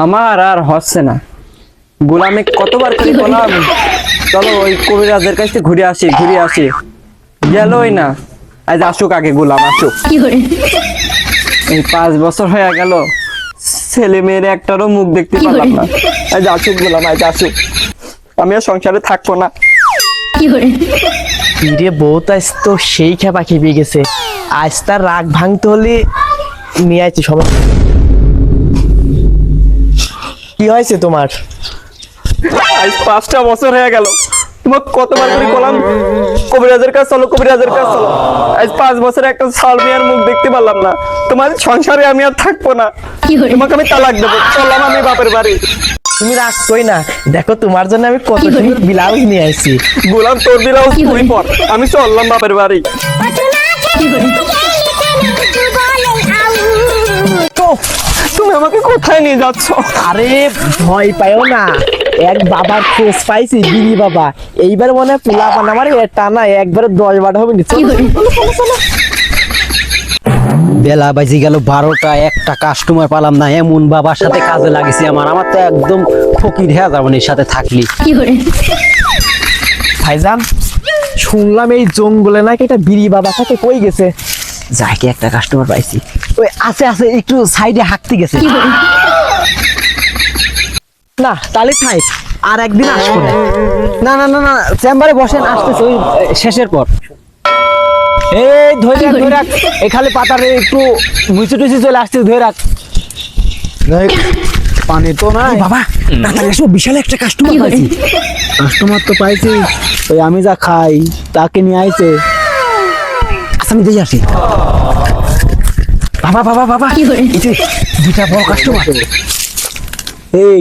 আমার আর হচ্ছে না। গোলামে কতবার করে বললাম চলো ওই কবিরাজের কাছ থেকে ঘুরে আসি গেলই না। আজ আসুক, আগে গোলাম আসুক। এই 5 বছর হয়ে গেল, ছেলে মেয়ের একটারও মুখ দেখতে পারলাম না। আজ আসুক গোলাম, আজ আসুক। আমি আর সংসারে থাকবো না। রে বউ তো আজ তো সেই খেপা খেপে গেছে। আজ তার রাগ ভাঙতে হলে নিয়ে আইছি সবাই। কি হয়েছে তোমার? আজ 5টা বছর হয়ে গেল, তোমার কতবার করে বললাম কবিরাজের কাছে চলো, কবিরাজের কাছে চলো। আজ 5 বছরে একটা ছাল মেয়ের মুখ দেখতে পারলাম না। তোমার সংসারে আমি আর থাকবো না, তোমাকে আমি তালাক দেবো। চললাম আমি বাপের বাড়ি। তুমি রাগ কই না, দেখো তোমার জন্য আমি কত সুন্দর ব্লাউজ নিয়ে আসছি। গোলাম তোর ব্লাউজ তুই পর, আমি চললাম বাপের বাড়ি। তুমি আমাকে কোথায় নিয়ে যাচ্ছ? আরে ভয় পাইও না, এক বাবার খোঁজ পাইছি, বিড়ি বাবা। এইবার মনে হয় পোলা পান আমার টানা একবারে 10 বার হবে নি। বেলা বাজি গেল 12টা, একটা কাস্টমার পালাম না। এমন বাবার সাথে কাজে লাগেছি আমার তো একদম ফকির হয়ে যাবো এর সাথে থাকলি। ভাইজান, শুনলাম এই জঙ্গলে নাকি একটা বিড়ি বাবা সাথে কই গেছে। যাকে একটা কাস্টমার পাইছি, ওই আছে একটু সাইডে হাঁটতে গেছে। না তাহলে থাই, আর একদিন আসবো না। না না না না, চেম্বারে বসেন, আসতেছে ওই শেষের পর। এই ধরে রাখ, এখানে পাতারে একটু মুছে টুচি চলে আসছে, ধরে রাখ। পানি তো নাই বাবা, তাড়াতাড়ি আসো, বিশাল একটা কাস্টমার পাইছি। কাস্টমার তো পাইছি, ওই আমি যা খাই তাকে নিয়ে আইছে। আচ্ছা আমি দিয়ে আসি। বাবা বাবা বাবা, এই যে 2টা বড় কাস্টমার। এই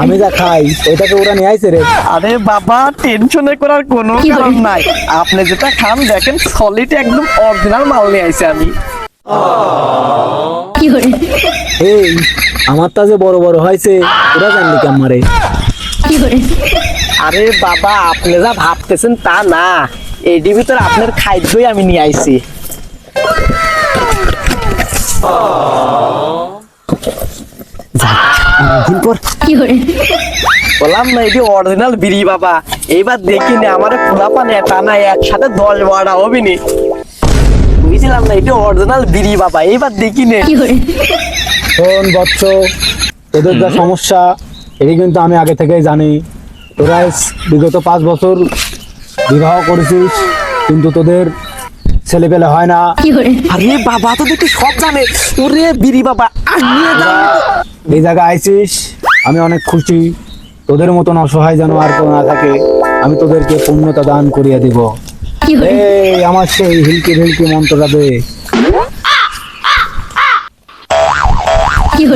আমি যা খাই ওইটাকে ওরা নিয়ে আইছে রে। আরে বাবা, টেনশনে করার কোনো কারণ নাই। আপনি যেটা খান দেখেন, সলিড একদম অরিজিনাল মাল নিয়ে আইছি আমি। এই আমার তা যে বড় বড় হয়েছে, ওরা জানলি কি আমারে? আরে বাবা, আপনি যা ভাবতেছেন তা না, এটির ভিতরে আপনার খাদ্যই আমি নিয়ে আইছি। বললাম না এটি অরিজিনাল বিড়ি বাবা। এইবার দেখি না আমার পোলা পানে টানা একসাথে 10 বারটা হবে নি। বুঝছিলাম না এটি অরিজিনাল বিড়ি বাবা। এইবার দেখি নে। শোন বৎস, তোদের যা সমস্যা এটি কিন্তু আমি আগে থেকেই জানি। তোরা বিগত 5 বছর বিবাহ করেছিস, কিন্তু তোদের ছেলে পেলে হয় না। আরে বাবা তো দেখি সব জানে। ওরে বিড়ি বাবা, এই জায়গায় আইছিস, আমি অনেক খুশি। তোদের মতন অসহায় যেন আর কেউ না থাকে, আমি তোদেরকে পূর্ণতা দান করিয়ে দিব। এই আমার সেই হিলকি ঢিলকি মন্ত্রটা দে।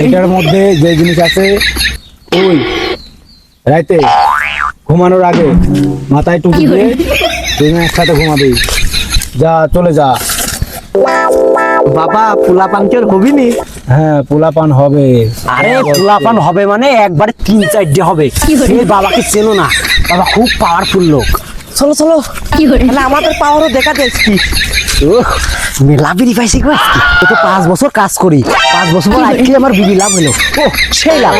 এটার মধ্যে যে জিনিস আছে, ওই রাইতে ঘুমানোর আগে মাথায় টুপি দিয়ে দুজন একসাথে ঘুমাবি। যা, চলে যা। বাবা পোলা পান কি আর হবি নি? হ্যাঁ, পোলাপান হবে। আরে পোলাপান হবে মানে একবারে 3-4টে হবে। সে বাবাকে চেনো না, বাবা খুব পাওয়ারফুল লোক। চলো চলো, তাহলে আমাদের পাওয়ারও দেখা দেখছি। মেলা বিড়ি পাইছি গো আজকে। তো 5 বছর কাজ করি, 5 বছর পর আজকে আমার বিড়ি লাভ হলো। ও সেই লাভ।